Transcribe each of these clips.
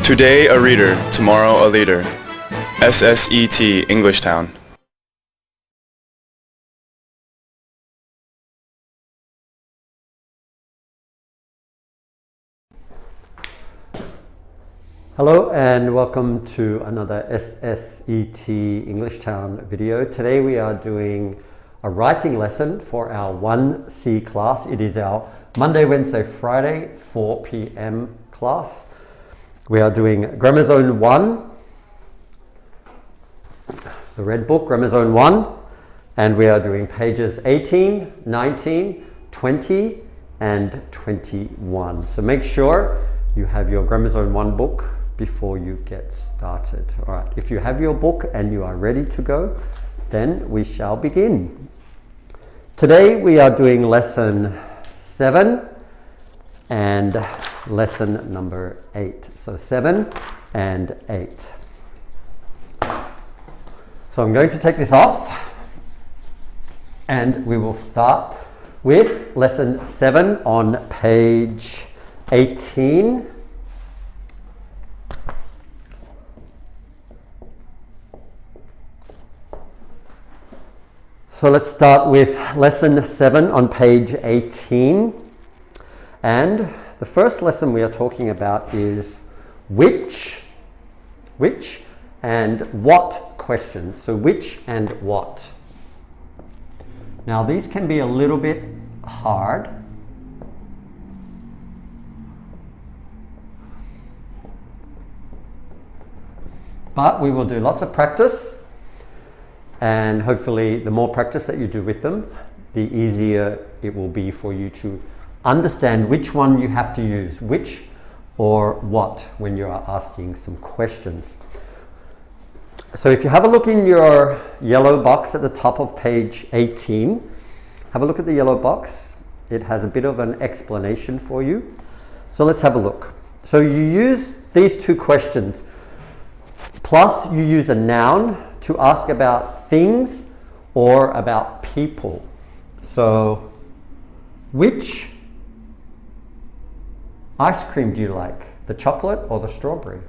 Today a reader, tomorrow a leader. SSET Englishtown. Hello and welcome to another SSET Englishtown video. Today we are doing a writing lesson for our 1C class. It is our Monday, Wednesday, Friday 4 p.m. class. We are doing Grammar Zone 1, the red book, Grammar Zone 1, and we are doing pages 18, 19, 20 and 21. So make sure you have your Grammar Zone 1 book before you get started. All right, if you have your book and you are ready to go, then we shall begin. Today we are doing lesson 7 and lesson number 8. So 7 and 8. So I'm going to take this off and we will start with lesson 7 on page 18. So let's start with lesson 7 on page 18. And the first lesson we are talking about is which and what questions. So which and what. Now these can be a little bit hard. But we will do lots of practice. And hopefully the more practice that you do with them, the easier it will be for you to understand which one you have to use, which or what, when you are asking some questions. So if you have a look in your yellow box at the top of page 18, have a look at the yellow box. It has a bit of an explanation for you. So let's have a look. So you use these two questions, plus you use a noun to ask about things or about people. So, which ice cream do you like? The chocolate or the strawberry?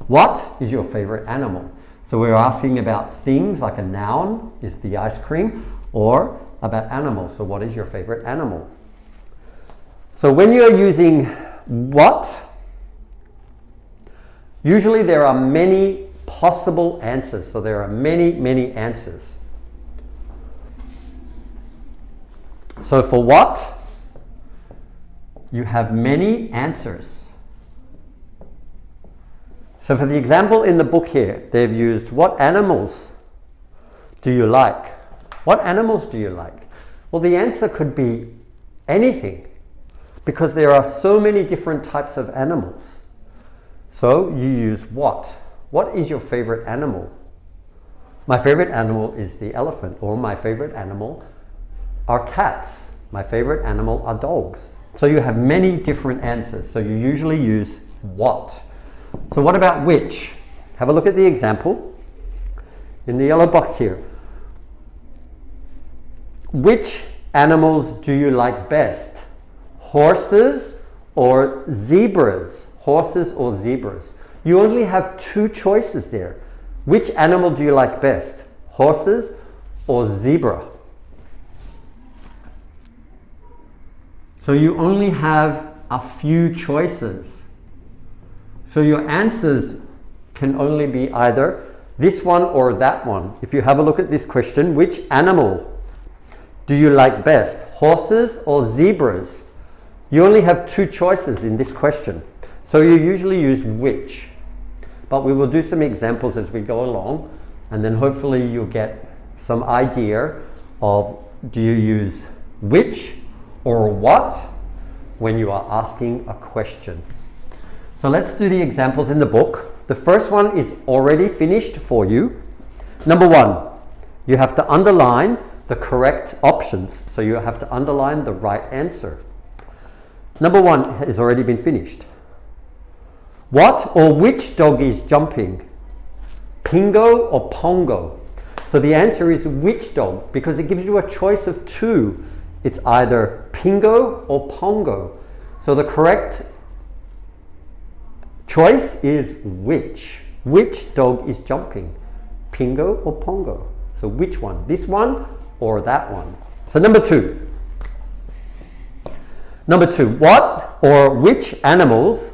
What is your favorite animal? So we're asking about things, like a noun is the ice cream, or about animals. So what is your favorite animal? So when you're using what, usually there are many possible answers. So there are many answers. So for what, you have many answers. So for the example in the book here, they've used what animals do you like? What animals do you like? Well, the answer could be anything, because there are so many different types of animals. So you use what? What is your favorite animal? My favorite animal is the elephant, or my favorite animal are cats. My favorite animal are dogs. So you have many different answers. So you usually use what. So what about which? Have a look at the example in the yellow box here. Which animals do you like best? Horses or zebras? Horses or zebras? You only have two choices there. Which animal do you like best? Horses or zebra? So you only have a few choices. So your answers can only be either this one or that one. If you have a look at this question, which animal do you like best? Horses or zebras? You only have two choices in this question. So you usually use which. But we will do some examples as we go along, and then hopefully you'll get some idea of, do you use which or what when you are asking a question. So let's do the examples in the book. The first one is already finished for you. Number 1, you have to underline the correct options. So you have to underline the right answer. Number 1 has already been finished. What or which dog is jumping? Pingo or Pongo? So the answer is which dog, because it gives you a choice of two. It's either Pingo or Pongo. So the correct Choice is which. Which dog is jumping? Pingo or Pongo? So which one? This one or that one? So number 2. Number 2, what or which animals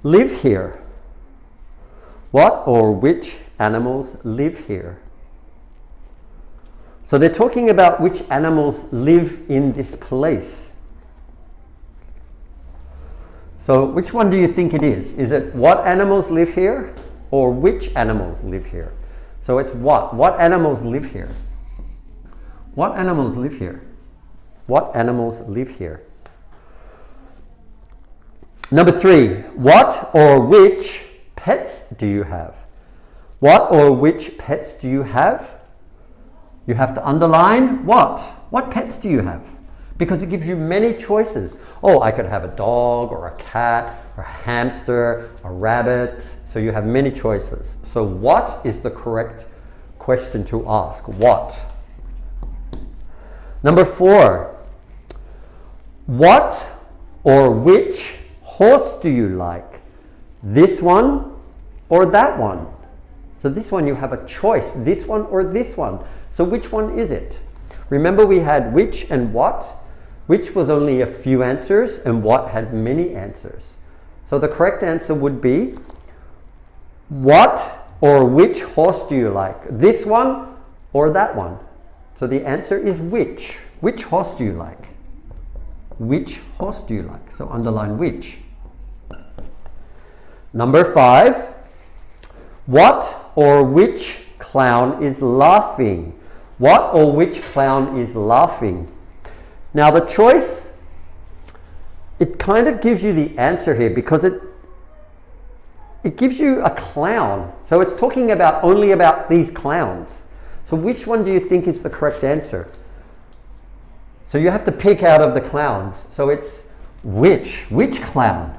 live here? What or which animals live here? So they're talking about which animals live in this place. So which one do you think it is? Is it what animals live here or which animals live here? So it's what? What animals live here? What animals live here? What animals live here? Number 3, what or which pets do you have? What or which pets do you have? You have to underline what? What pets do you have? Because it gives you many choices. Oh, I could have a dog or a cat or a hamster, a rabbit. So you have many choices. So what is the correct question to ask? What? Number 4, what or which horse do you like? This one or that one? So this one you have a choice, this one or this one. So which one is it? Remember we had which and what? Which was only a few answers and what had many answers. So the correct answer would be what or which horse do you like? This one or that one? So the answer is which. Which horse do you like? Which horse do you like? So underline which. Number 5, what or which clown is laughing? What or which clown is laughing? Now the choice, it kind of gives you the answer here because it gives you a clown. So it's talking about only about these clowns. So which one do you think is the correct answer? So you have to pick out of the clowns. So it's which clown?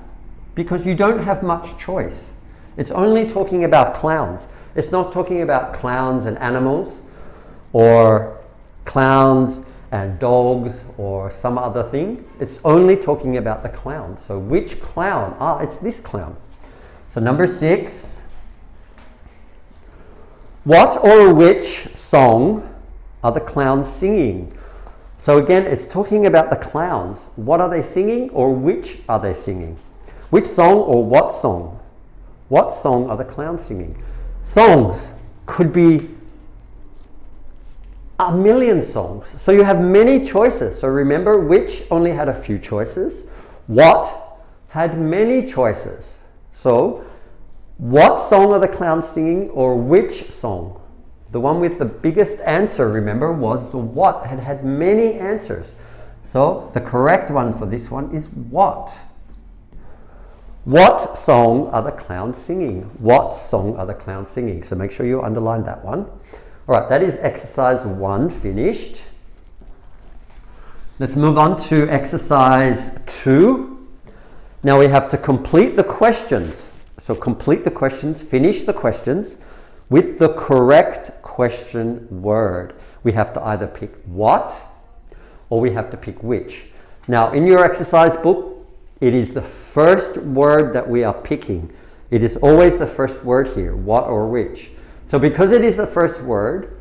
Because you don't have much choice. It's only talking about clowns. It's not talking about clowns and animals or clowns and dogs or some other thing. It's only talking about the clown. So which clown? Ah, it's this clown. So number 6, what or which song are the clowns singing? So again, it's talking about the clowns. What are they singing or which are they singing? Which song or what song? What song are the clowns singing? Songs could be a million songs. So you have many choices. So remember, which only had a few choices. What had many choices. So what song are the clowns singing or which song? The one with the biggest answer, remember, was the what. It had many answers. So the correct one for this one is what. What song are the clowns singing? What song are the clowns singing? So make sure you underline that one. All right, that is exercise 1 finished. Let's move on to exercise 2. Now we have to complete the questions. So complete the questions, finish the questions with the correct question word. We have to either pick what or we have to pick which. Now in your exercise book, it is the first word that we are picking. It is always the first word here, what or which. So because it is the first word,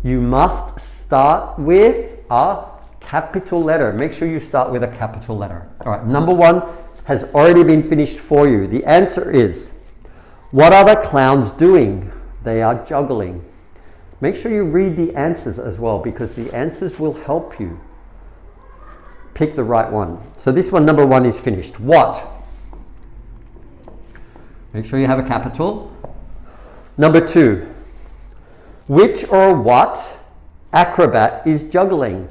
you must start with a capital letter. Make sure you start with a capital letter. All right, number 1 has already been finished for you. The answer is, what are the clowns doing? They are juggling. Make sure you read the answers as well because the answers will help you pick the right one. So this one, number 1, is finished. What? Make sure you have a capital. Number 2, which or what acrobat is juggling?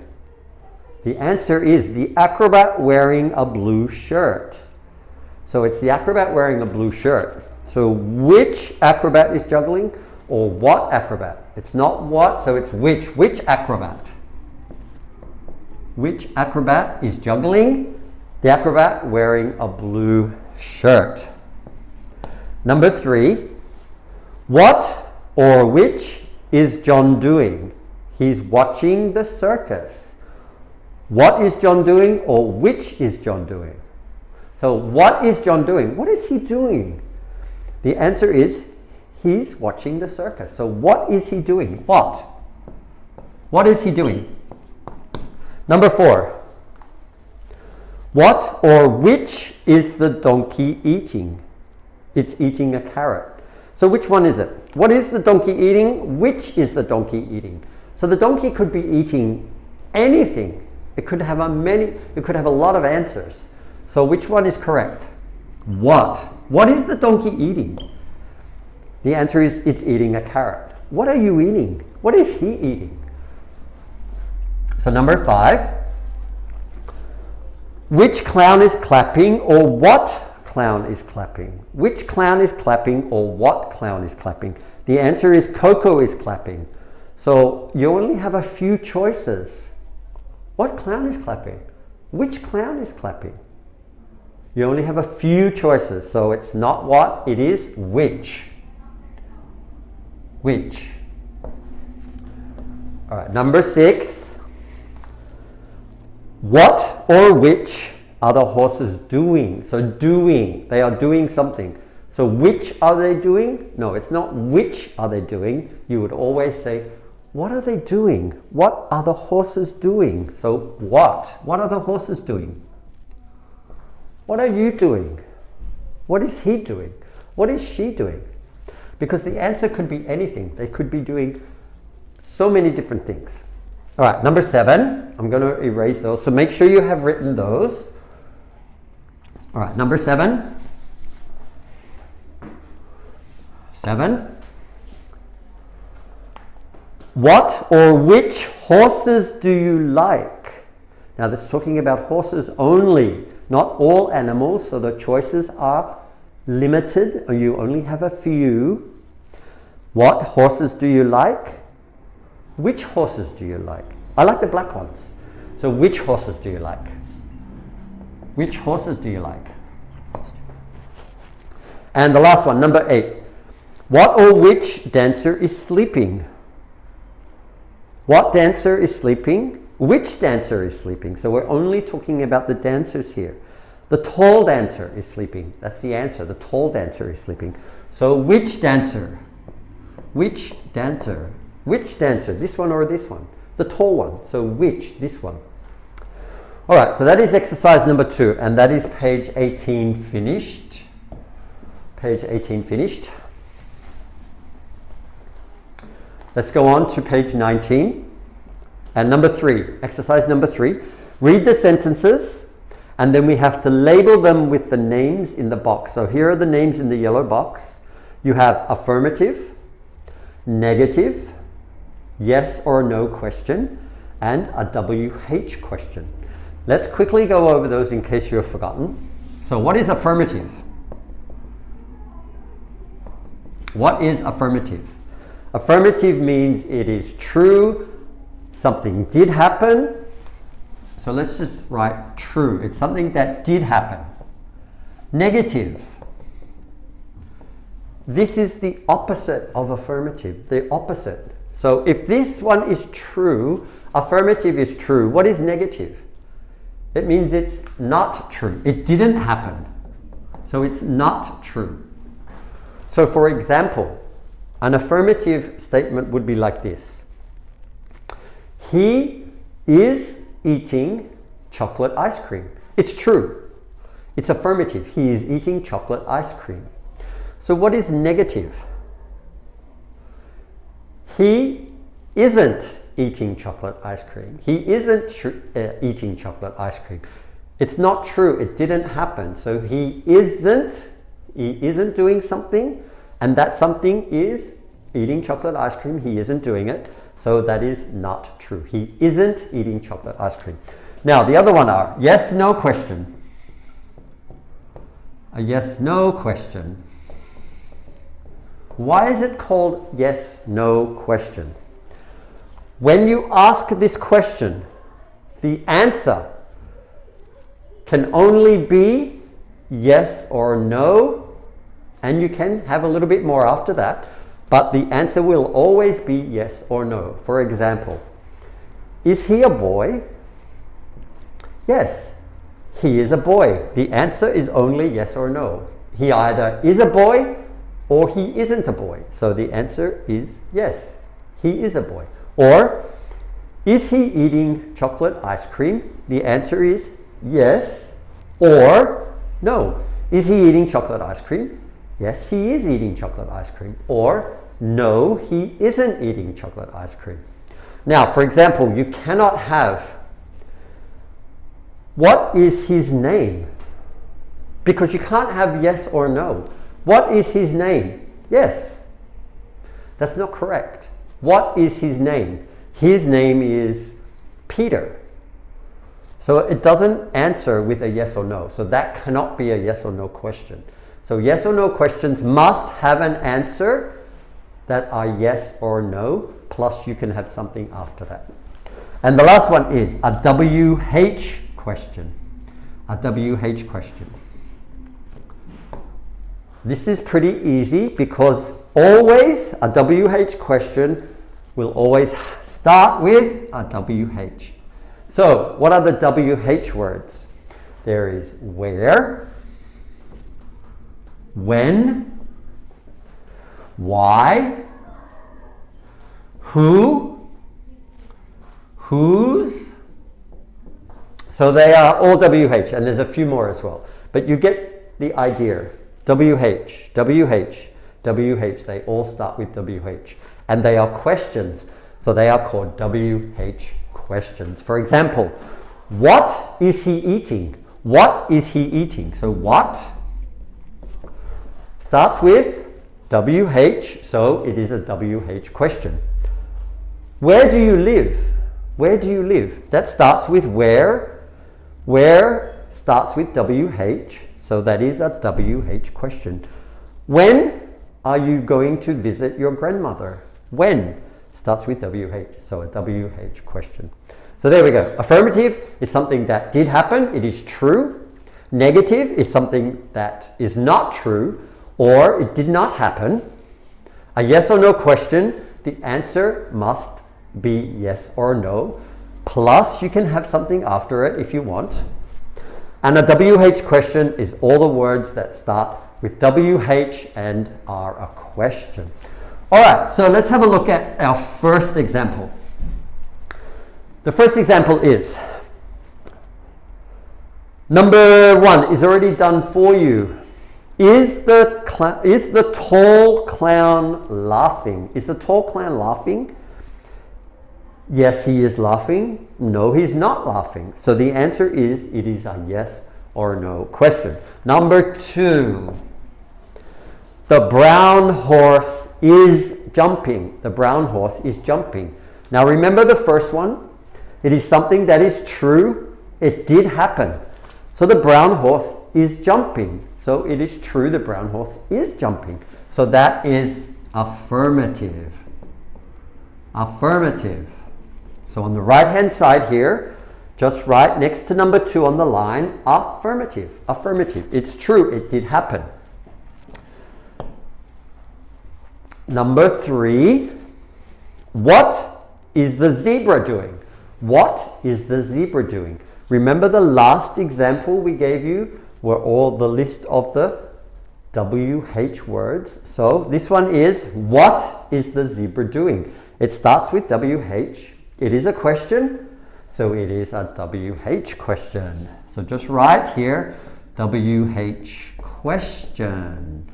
The answer is the acrobat wearing a blue shirt. So it's the acrobat wearing a blue shirt. So which acrobat is juggling or what acrobat? It's not what, so it's which. Which acrobat? Which acrobat is juggling? The acrobat wearing a blue shirt. Number 3, what or which is John doing? He's watching the circus. What is John doing or which is John doing? So what is John doing? What is he doing? The answer is he's watching the circus. So what is he doing? What? What is he doing? Number 4. What or which is the donkey eating? It's eating a carrot. So which one is it? What is the donkey eating? Which is the donkey eating? So the donkey could be eating anything. It could have a lot of answers. So which one is correct? What? What is the donkey eating? The answer is it's eating a carrot. What are you eating? What is he eating? So number 5. Which clown is clapping or what clown is clapping? Which clown is clapping or what clown is clapping? The answer is Coco is clapping. So you only have a few choices. What clown is clapping? Which clown is clapping? You only have a few choices. So it's not what, it is which. Which. All right, number 6. What or which are the horses doing? So doing, they are doing something. So which are they doing? No, it's not which are they doing. You would always say, what are they doing? What are the horses doing? So what? What are the horses doing? What are you doing? What is he doing? What is she doing? Because the answer could be anything. They could be doing so many different things. All right, number 7. I'm going to erase those. So make sure you have written those. All right, number 7. 7. What or which horses do you like? Now that's talking about horses only, not all animals. So the choices are limited, or you only have a few. What horses do you like? Which horses do you like? I like the black ones. So which horses do you like? Which horses do you like? And the last one, number 8. What or which dancer is sleeping? What dancer is sleeping? Which dancer is sleeping? So we're only talking about the dancers here. The tall dancer is sleeping. That's the answer. The tall dancer is sleeping. So which dancer? Which dancer? Which dancer? This one or this one? The tall one. So which? This one. Alright, so that is exercise number 2, and that is page 18 finished. Page 18 finished. Let's go on to page 19. And number 3, exercise number 3. Read the sentences, and then we have to label them with the names in the box. So here are the names in the yellow box. You have affirmative, negative, yes or no question, and a WH question. Let's quickly go over those in case you have forgotten. So what is affirmative? What is affirmative? Affirmative means it is true, something did happen. So let's just write true. It's something that did happen. Negative. This is the opposite of affirmative, the opposite. So if this one is true, affirmative is true. What is negative? It means it's not true. It didn't happen. So it's not true. So for example, an affirmative statement would be like this. He is eating chocolate ice cream. It's true. It's affirmative. He is eating chocolate ice cream. So what is negative? He isn't eating chocolate ice cream. He isn't eating chocolate ice cream. It's not true. It didn't happen. So he isn't doing something, and that something is eating chocolate ice cream. He isn't doing it. So that is not true. He isn't eating chocolate ice cream. Now the other one are yes, no question. A yes, no question. Why is it called yes, no question? When you ask this question, the answer can only be yes or no, and you can have a little bit more after that, but the answer will always be yes or no. For example, is he a boy? Yes, he is a boy. The answer is only yes or no. He either is a boy or he isn't a boy? So the answer is yes, he is a boy. Or, is he eating chocolate ice cream? The answer is yes or no. Is he eating chocolate ice cream? Yes, he is eating chocolate ice cream. Or, no, he isn't eating chocolate ice cream. Now, for example, you cannot have, what is his name? Because you can't have yes or no. What is his name? Yes. That's not correct. What is his name? His name is Peter. So it doesn't answer with a yes or no. So that cannot be a yes or no question. So yes or no questions must have an answer that are yes or no, plus you can have something after that. And the last one is a WH question. A WH question. This is pretty easy because always a WH question will always start with a WH. So what are the WH words? There is where, when, why, who, whose. So they are all WH, and there's a few more as well. But you get the idea. WH, WH, WH, they all start with WH. And they are questions, so they are called WH questions. For example, what is he eating? What is he eating? So what starts with WH, so it is a WH question. Where do you live? Where do you live? That starts with where. Where starts with WH, so that is a WH question. When are you going to visit your grandmother? When starts with WH, so a WH question. So there we go. Affirmative is something that did happen, it is true. Negative is something that is not true, or it did not happen. A yes or no question, the answer must be yes or no. Plus, you can have something after it if you want. And a WH question is all the words that start with WH and are a question. Alright, so let's have a look at our first example. The first example is, number 1 is already done for you. Is the tall clown laughing? Is the tall clown laughing? Yes, he is laughing. No, he's not laughing. So the answer is, it is a yes or no question. Number 2, the brown horse is jumping. The brown horse is jumping. Now remember the first one? It is something that is true. It did happen. So the brown horse is jumping. So it is true, the brown horse is jumping. So that is affirmative. Affirmative. So on the right hand side here, just right next to number 2 on the line, affirmative. Affirmative. It's true, it did happen. Number 3, what is the zebra doing? What is the zebra doing? Remember the last example we gave you were all the list of the WH words. So this one is, what is the zebra doing? It starts with WH. It is a question, so it is a WH question. So just write here, WH question.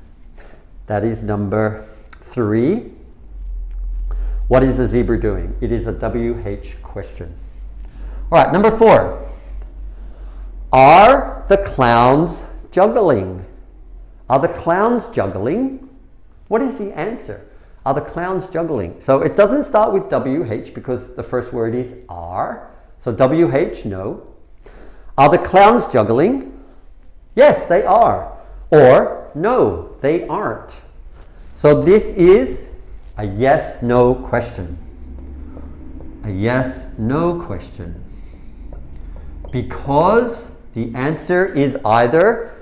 That is number 3. What is the zebra doing? It is a WH question. All right, number 4. Are the clowns juggling? Are the clowns juggling? What is the answer? Are the clowns juggling? So it doesn't start with WH because the first word is are. So WH, no. Are the clowns juggling? Yes, they are. Or no, they aren't. So this is a yes-no question. A yes-no question. Because the answer is either,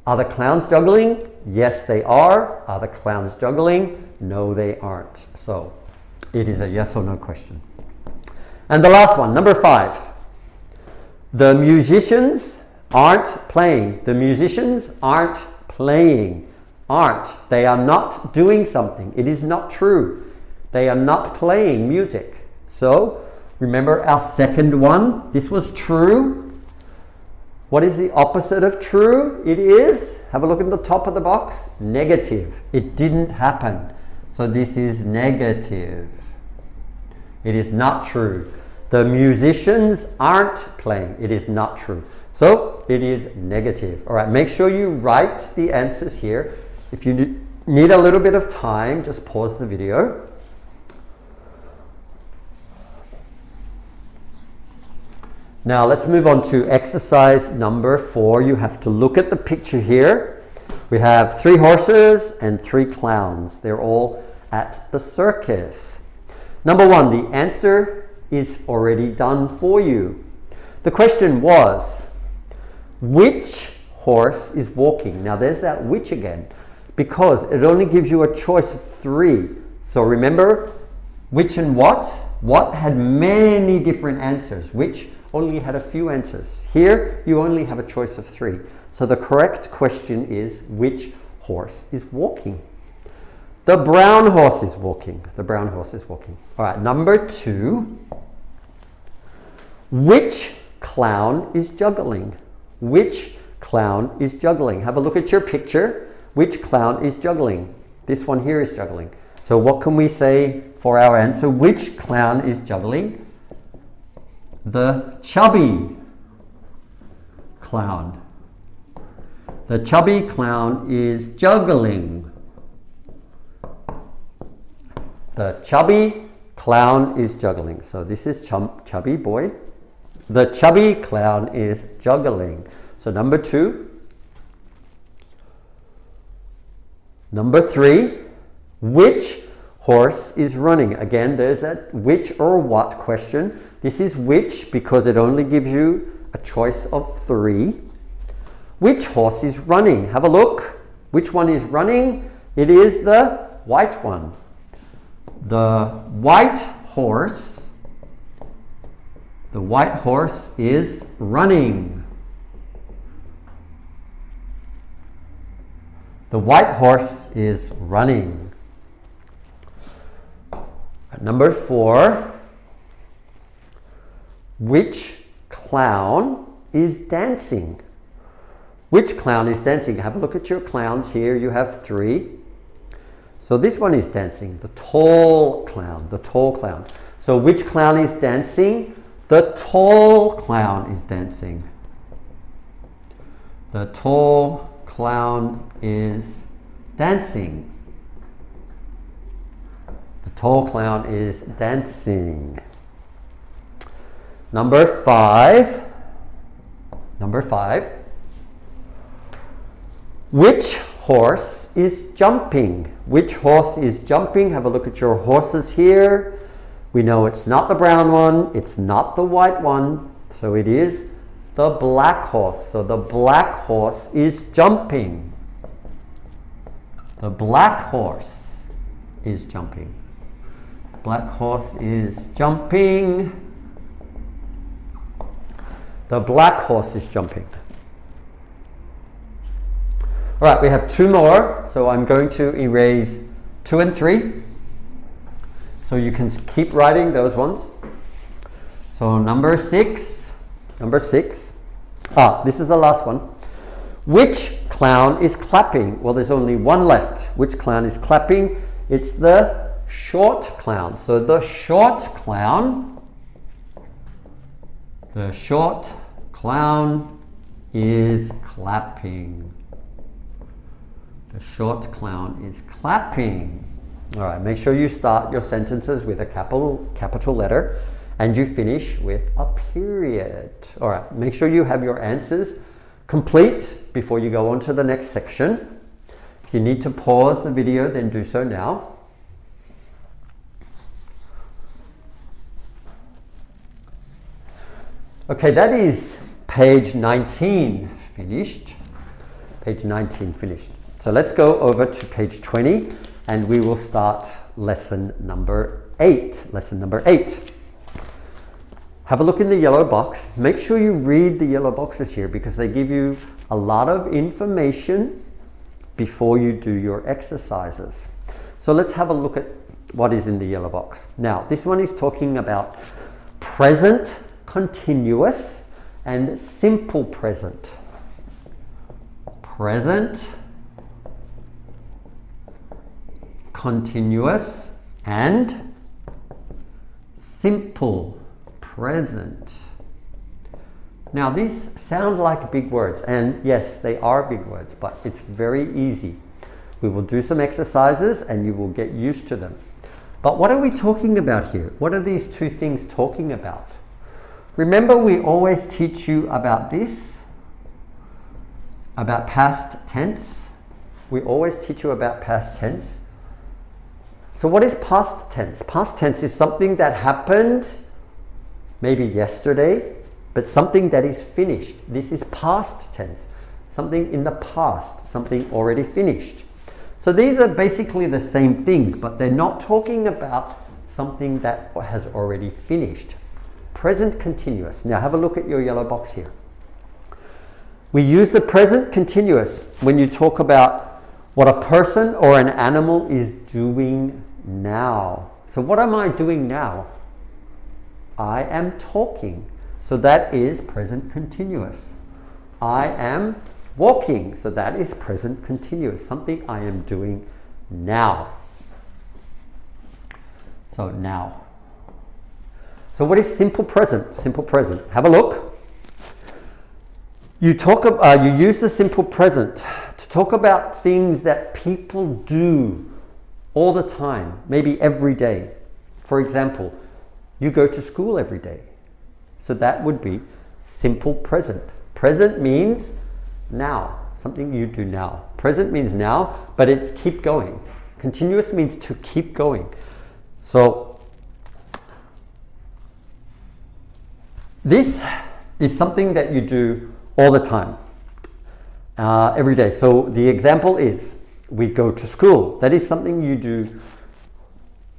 are the clowns juggling? Yes, they are. Are the clowns juggling? No, they aren't. So it is a yes or no question. And the last one, number 5. The musicians aren't playing. The musicians aren't playing. aren't. They are not doing something. It is not true. They are not playing music. So remember our second one. This was true. What is the opposite of true? It is, have a look at the top of the box, negative. It didn't happen. So this is negative. It is not true. The musicians aren't playing. It is not true. So it is negative. All right, make sure you write the answers here. If you need a little bit of time, just pause the video. Now let's move on to exercise number 4. You have to look at the picture here. We have 3 horses and 3 clowns. They're all at the circus. Number 1, the answer is already done for you. The question was, which horse is walking? Now there's that which again, because it only gives you a choice of 3. So remember, which and what? What had many different answers. Which only had a few answers. Here, you only have a choice of 3. So the correct question is, which horse is walking? The brown horse is walking. The brown horse is walking. All right, number 2. Which clown is juggling? Which clown is juggling? Have a look at your picture. Which clown is juggling? This one here is juggling. So what can we say for our answer? Which clown is juggling? The chubby clown. The chubby clown is juggling. The chubby clown is juggling. So this is chubby boy. The chubby clown is juggling. So number 2. Number 3. Which horse is running? Again, there's that which or what question. This is which because it only gives you a choice of 3. Which horse is running? Have a look. Which one is running? It is the white one. The white horse. The white horse is running. The white horse is running. Number 4. Which clown is dancing? Which clown is dancing? Have a look at your clowns here. You have 3. So this one is dancing. The tall clown. The tall clown. So which clown is dancing? The tall clown is dancing. The tall clown is dancing. The tall clown is dancing. Number 5. Number 5. Which horse is jumping? Which horse is jumping? Have a look at your horses here. We know it's not the brown one. It's not the white one. So it is the black horse. So the black horse is jumping. The black horse is jumping. Black horse is jumping. The black horse is jumping. All right, we have 2 more. So I'm going to erase 2 and 3. So you can keep writing those ones. So number 6. Number 6. This is the last one. Which clown is clapping? Well, there's only one left. Which clown is clapping? It's the short clown. So the short clown. The short clown is clapping. The short clown is clapping. All right, make sure you start your sentences with a capital letter and you finish with a period. All right, make sure you have your answers complete before you go on to the next section. If you need to pause the video, then do so now. Okay, that is page 19 finished. Page 19 finished. So let's go over to page 20 and we will start lesson number 8. Lesson number 8. Have a look in the yellow box. Make sure you read the yellow boxes here because they give you a lot of information before you do your exercises. So let's have a look at what is in the yellow box. Now, this one is talking about present continuous and simple present. Present continuous and simple present. Now these sound like big words, and yes, they are big words, but it's very easy. We will do some exercises and you will get used to them. But what are we talking about here? What are these two things talking about? Remember, we always teach you about this, about past tense. We always teach you about past tense. So what is past tense? Past tense is something that happened maybe yesterday, but something that is finished. This is past tense. Something in the past, something already finished. So these are basically the same things, but they're not talking about something that has already finished. Present continuous. Now have a look at your yellow box here. We use the present continuous when you talk about what a person or an animal is doing now. So what am I doing now? I am talking. So that is present continuous. I am walking. So that is present continuous. Something I am doing now. So now. So what is simple present? Simple present. Have a look. You use the simple present to talk about things that people do all the time, maybe every day. For example, you go to school every day. So that would be simple present. Present means now, something you do now. Present means now, but it's keep going. Continuous means to keep going. So this is something that you do all the time, every day. So the example is, we go to school. That is something you do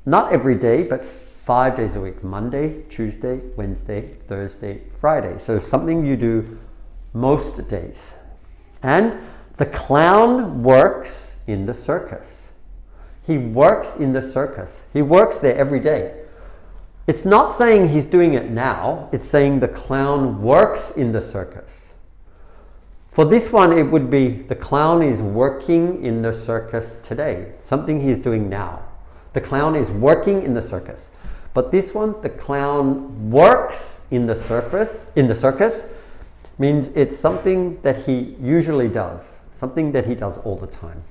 not every day, but 5 days a week. Monday, Tuesday, Wednesday, Thursday, Friday. So something you do most days. And the clown works in the circus. He works in the circus. He works there every day. It's not saying he's doing it now. It's saying the clown works in the circus. For this one, it would be the clown is working in the circus today. Something he's doing now. The clown is working in the circus. But this one, the clown works in the circus, means it's something that he usually does. Something that he does all the time.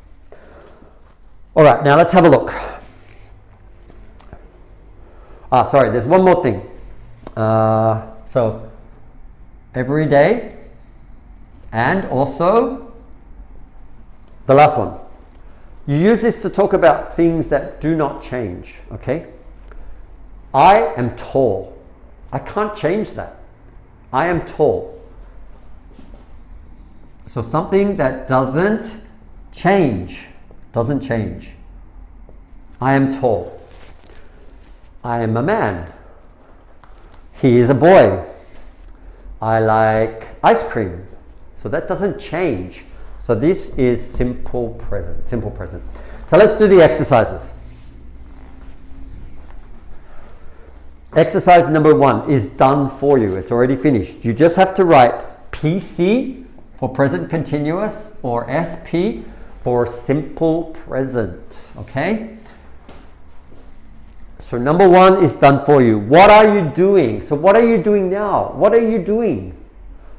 All right, now let's have a look. Sorry, there's one more thing. So, every day, and also the last one. You use this to talk about things that do not change, okay? I am tall. I can't change that. I am tall. So something that doesn't change. Doesn't change. I am tall. I am a man. He is a boy. I like ice cream. So that doesn't change. So this is simple present. Simple present. So let's do the exercises. Exercise number 1 is done for you. It's already finished. You just have to write PC for present continuous or SP for simple present. Okay? So number 1 is done for you. What are you doing? So what are you doing now? What are you doing?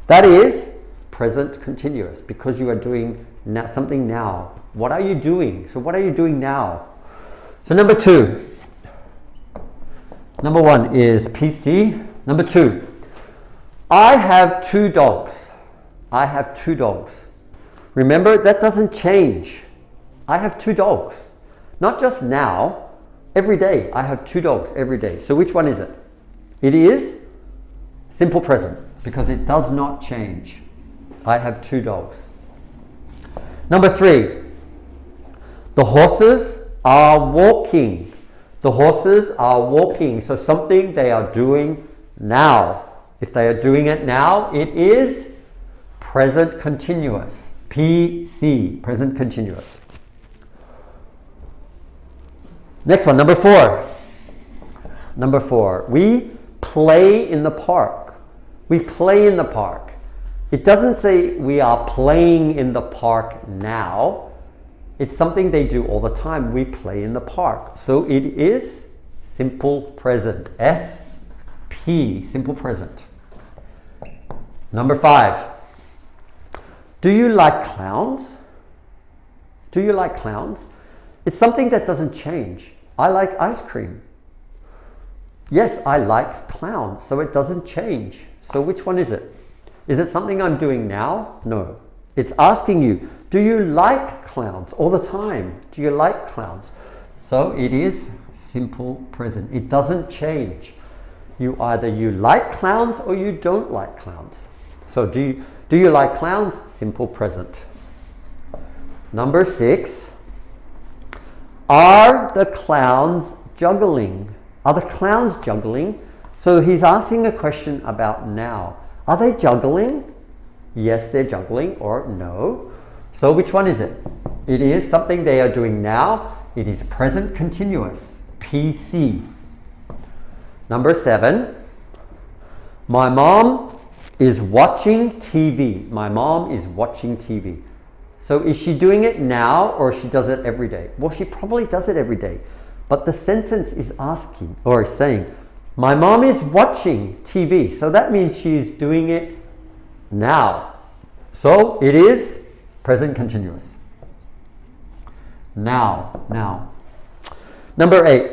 That is present continuous because you are doing something now. What are you doing? So what are you doing now? So number 2. Number 1 is PC. Number 2. I have 2 dogs. I have 2 dogs. Remember, that doesn't change. I have 2 dogs. Not just now. Every day. I have 2 dogs every day. So which one is it? It is simple present because it does not change. I have 2 dogs. Number 3. The horses are walking. The horses are walking. So something they are doing now. If they are doing it now, it is present continuous. PC, present continuous. Next one, number 4. Number 4, we play in the park. We play in the park. It doesn't say we are playing in the park now. It's something they do all the time. We play in the park. So it is simple present. SP, simple present. Number 5. Do you like clowns? Do you like clowns? It's something that doesn't change. I like ice cream. Yes, I like clowns. So it doesn't change. So which one is it? Is it something I'm doing now? No. It's asking you, do you like clowns all the time? Do you like clowns? So it is simple present. It doesn't change. You like clowns or you don't like clowns. So do you like clowns? Simple present. Number 6. Are the clowns juggling? Are the clowns juggling? So he's asking a question about now. Are they juggling? Yes, they're juggling, or no. So which one is it? It is something they are doing now. It is present continuous. PC. Number 7. My mom is watching TV. My mom is watching TV. So is she doing it now or she does it every day? Well, she probably does it every day. But the sentence is asking or is saying, my mom is watching TV. So that means she's doing it now. So it is present continuous. Now. Number 8.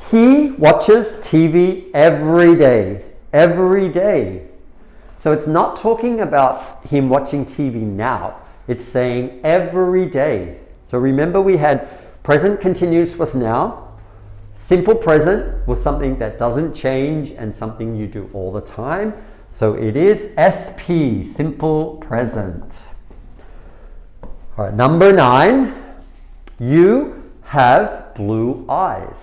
He watches TV every day. Every day. So it's not talking about him watching TV now. It's saying every day. So remember we had present continuous was now. Simple present was something that doesn't change and something you do all the time. So it is SP, simple present. All right, number 9. You have blue eyes.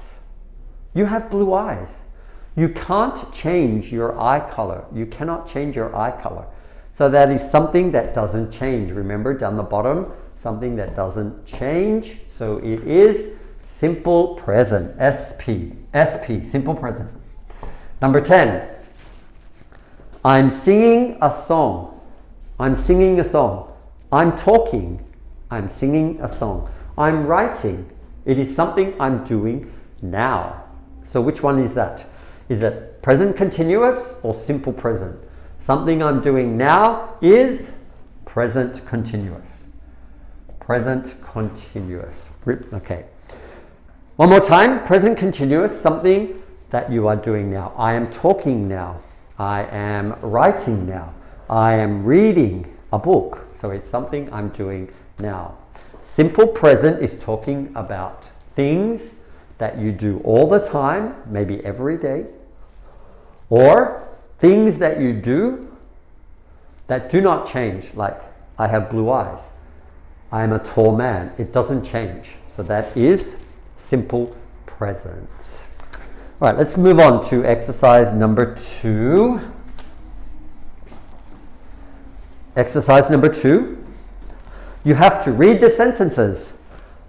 You have blue eyes. You can't change your eye color. You cannot change your eye color. So that is something that doesn't change. Remember down the bottom, something that doesn't change. So it is simple present. SP, simple present. Number 10. I'm singing a song. I'm singing a song. I'm talking. I'm singing a song. I'm writing. It is something I'm doing now. So which one is that? Is it present continuous or simple present? Something I'm doing now is present continuous. Present continuous. Okay. One more time. Present continuous, something that you are doing now. I am talking now. I am writing now. I am reading a book. So it's something I'm doing now. Simple present is talking about things that you do all the time, maybe every day, or things that you do that do not change, like I have blue eyes. I am a tall man. It doesn't change. So that is simple present. All right, let's move on to exercise number 2. Exercise number 2. You have to read the sentences.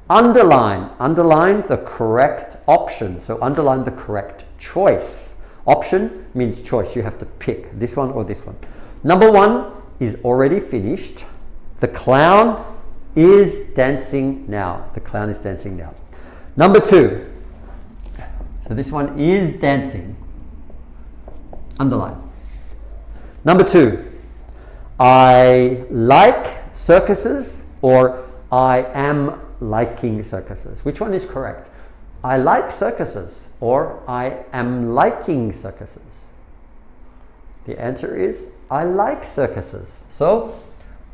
Underline the correct option. So underline the correct choice. Option means choice. You have to pick this one or this one. Number 1 is already finished. The clown is dancing now. The clown is dancing now. Number 2. So this one is dancing. Underline. Number 2. I like circuses or I am liking circuses. Which one is correct? I like circuses or I am liking circuses. The answer is I like circuses. So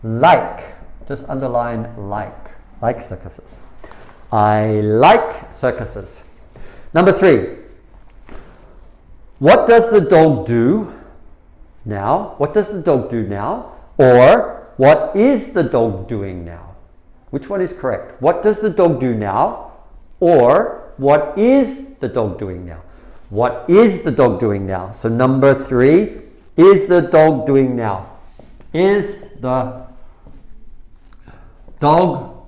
like, just underline like circuses. I like circuses. Number 3. What does the dog do now? What does the dog do now? Or what is the dog doing now? Which one is correct? What does the dog do now? Or what is the dog doing now? What is the dog doing now? So number 3, is the dog doing now? Is the dog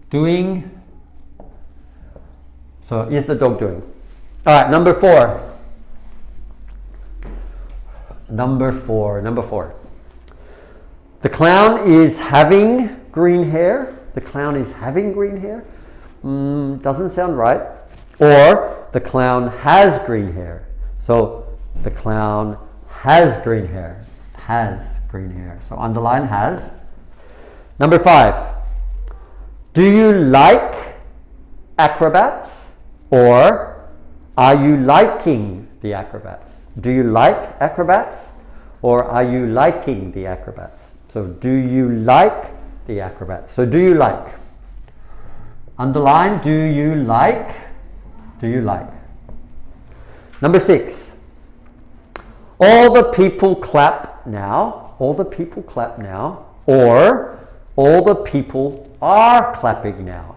doing? So is the dog doing? All right, number four. Number four. The clown is having green hair. The clown is having green hair. Doesn't sound right. Or the clown has green hair. So the clown has green hair. Has green hair. So underline has. Number five. Do you like acrobats? Or are you liking the acrobats? Do you like acrobats? Or are you liking the acrobats? So do you like the acrobats? So do you like? Underline, do you like? Do you like? Number six. All the people clap now. All the people clap now. Or all the people are clapping now.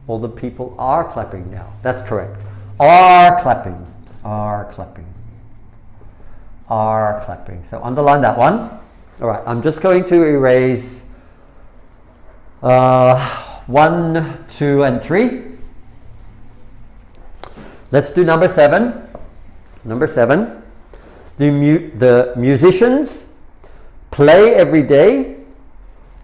All the people are clapping now. That's correct. Are clapping. Are clapping. Are clapping. So underline that one. All right, I'm just going to erase 1, 2, and 3. Let's do number 7. Number 7. The musicians play every day,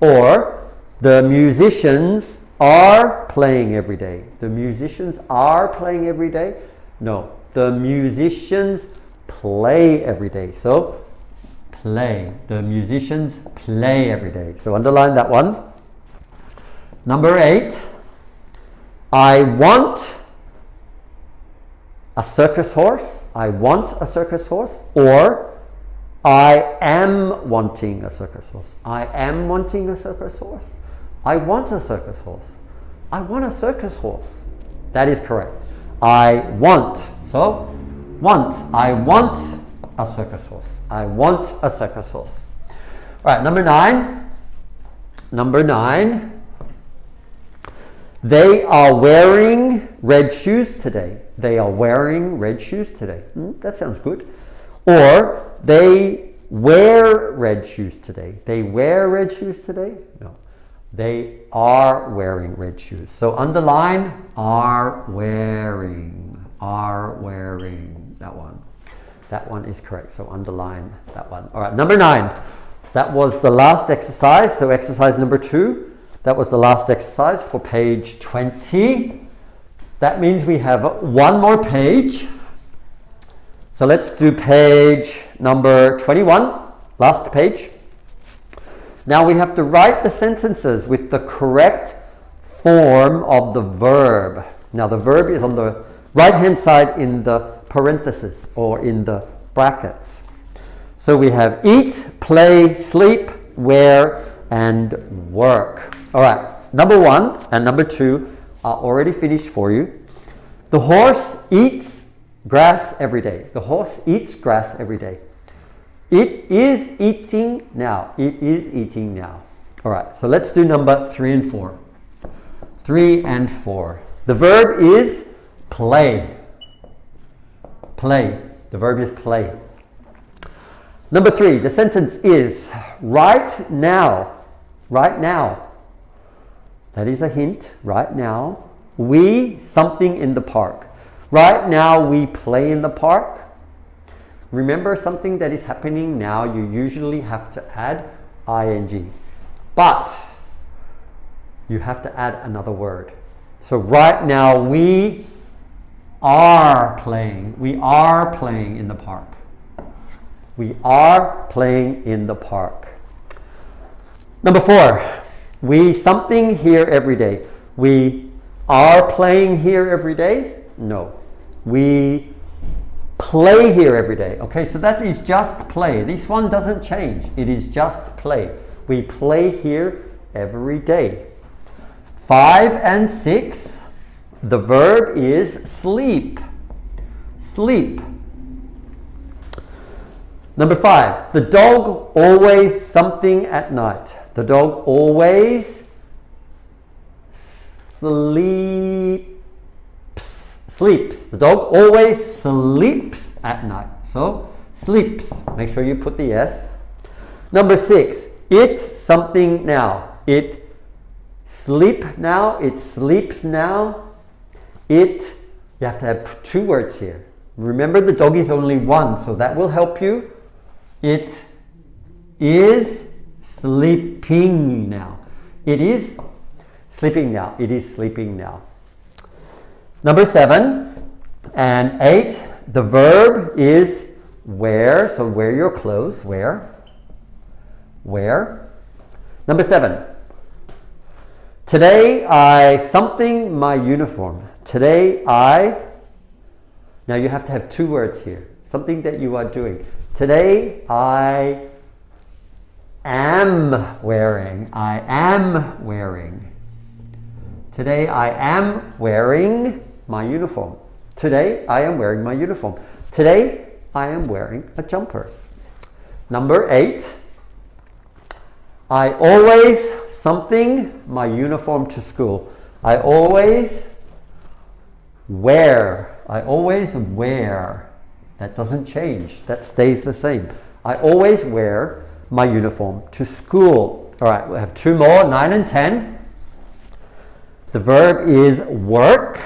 or the musicians are playing every day. The musicians are playing every day? No, the musicians play every day. So play. The musicians play every day. So underline that one. Number 8. I want a circus horse. I want a circus horse. Or I am wanting a circus horse. I am wanting a circus horse. I want a circus horse. I want a circus horse. That is correct. I want. So want. I want a circus horse. I want a circus horse. All right, number 9. Number 9. They are wearing red shoes today. They are wearing red shoes today. That sounds good. Or they wear red shoes today. They wear red shoes today? No. They are wearing red shoes. So underline are wearing. Are wearing. That one. That one is correct. So underline that one. All right, number 9. That was the last exercise. So exercise number 2. That was the last exercise for page 20. That means we have one more page. So let's do page number 21, last page. Now we have to write the sentences with the correct form of the verb. Now the verb is on the right hand side in the parentheses or in the brackets. So we have eat, play, sleep, wear, and work. All right, number 1 and number 2 are already finished for you. The horse eats grass every day. The horse eats grass every day. It is eating now. It is eating now. All right, so let's do number 3 and 4. 3 and 4. The verb is play. Play. The verb is play. Number 3, the sentence is right now. Right now. That is a hint. Right now. We something in the park. Right now we play in the park. Remember, something that is happening now, you usually have to add ing. But you have to add another word. So right now we are playing. We are playing in the park. We are playing in the park. Number 4, we something here every day. We are playing here every day? No. We play here every day. Okay, so that is just play. This one doesn't change. It is just play. We play here every day. 5 and 6, the verb is sleep. Sleep. Number 5, the dog always something at night. The dog always sleeps. The dog always sleeps at night. So sleeps. Make sure you put the S. Number 6, it something now. It Sleep now, it sleeps now. You have to have two words here. Remember the dog is only one, so that will help you. It is sleeping now. It is sleeping now. It is sleeping now. Number 7 and 8, the verb is wear. So wear your clothes. Wear. Number 7. Today I something my uniform. Today I. Now you have to have two words here. Something that you are doing. Today I am wearing. I am wearing. Today I am wearing my uniform. Today I am wearing my uniform. Today I am wearing a jumper. Number 8. I always something my uniform to school. I always wear. I always wear. That doesn't change. That stays the same. I always wear my uniform to school. All right, we have 2 more, 9 and 10. The verb is work.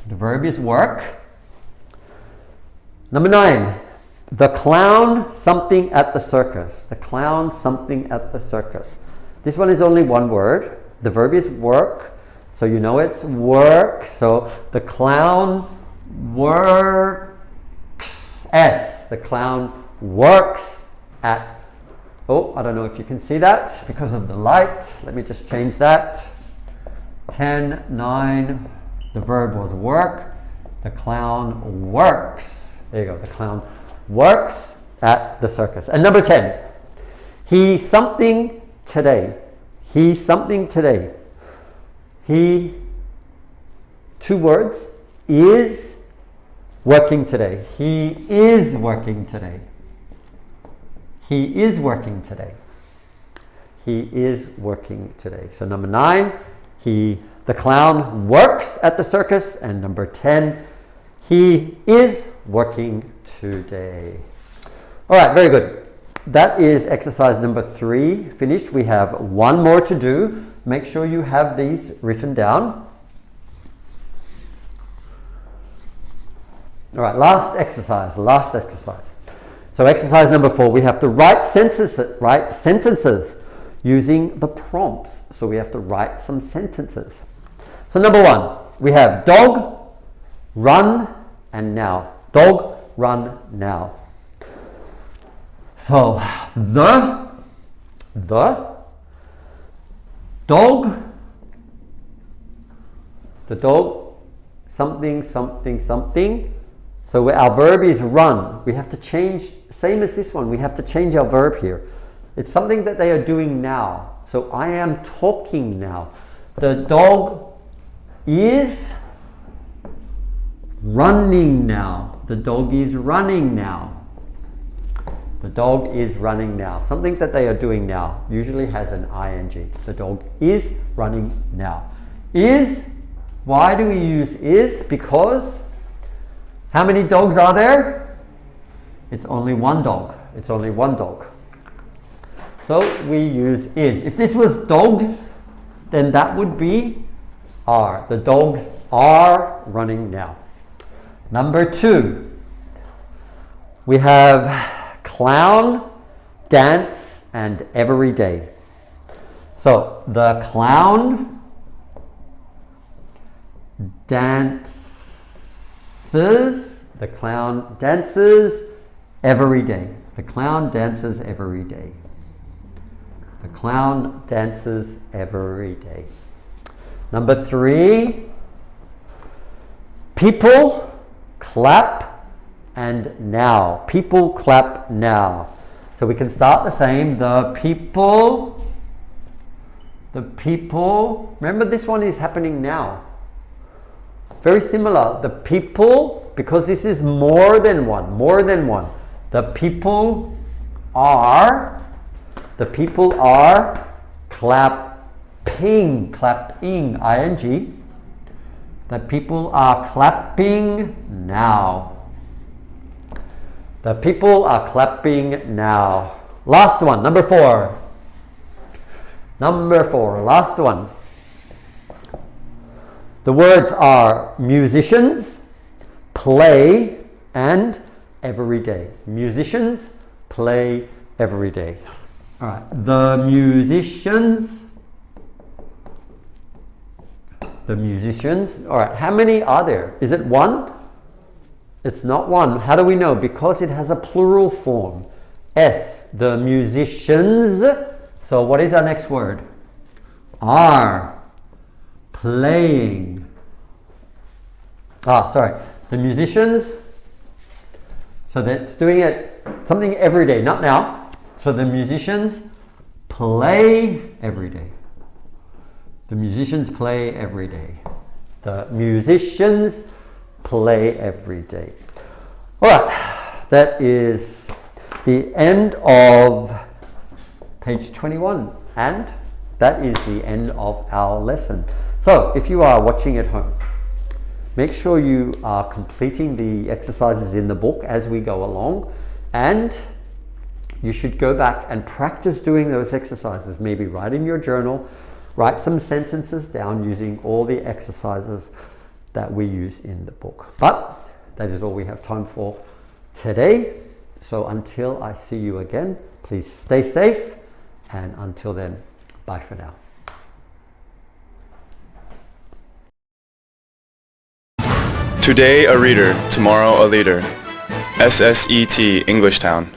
The verb is work. Number 9. The clown something at the circus. The clown something at the circus. This one is only one word. The verb is work. So you know it's work. So the clown works. The clown works at. Oh, I don't know if you can see that because of the light. Let me just change that. 10, 9. The verb was work. The clown works. There you go. The clown works at the circus. And number 10. He something today. He something today. He, 2 words, is working today. He is working today. He is working today. He is working today. So number 9, the clown works at the circus. And number 10, he is working today. All right, very good. That is exercise number 3 finished. We have 1 more to do. Make sure you have these written down. All right, last exercise. So exercise number 4, we have to write sentences using the prompts. So we have to write some sentences. So number 1, we have dog, run, and now. Dog, run, now. So the dog, something. So our verb is run. We have to change, same as this one, we have to change our verb here. It's something that they are doing now. So I am talking now. The dog is running now. The dog is running now. The dog is running now. Something that they are doing now usually has an ing. The dog is running now. Is, why do we use is? Because how many dogs are there? It's only one dog. It's only one dog. So we use is. If this was dogs, then that would be are. The dogs are running now. Number 2, we have clown, dance, and every day. So the clown dances. The clown dances every day. The clown dances every day. The clown dances every day. Number 3, people clap and now. People clap now. So we can start the same. The people, remember this one is happening now. Very similar. The people, because this is more than one. The people are clapping, ing. The people are clapping now. The people are clapping now. Last one, number 4. Number 4, last one. The words are musicians, play, and every day. Musicians, play, every day. All right, the musicians. All right, how many are there? Is it one? It's not one. How do we know? Because it has a plural form. S, the musicians. So what is our next word? Are playing. The musicians. So that's doing it something every day, not now. So the musicians play every day. The musicians play every day. The musicians play every day. All right, that is the end of page 21, and that is the end of our lesson. So if you are watching at home, make sure you are completing the exercises in the book as we go along, and you should go back and practice doing those exercises. Maybe write in your journal, write some sentences down using all the exercises that we use in the book. But that is all we have time for today. So until I see you again, please stay safe, and until then, bye for now. Today a reader, tomorrow a leader. SSET Englishtown.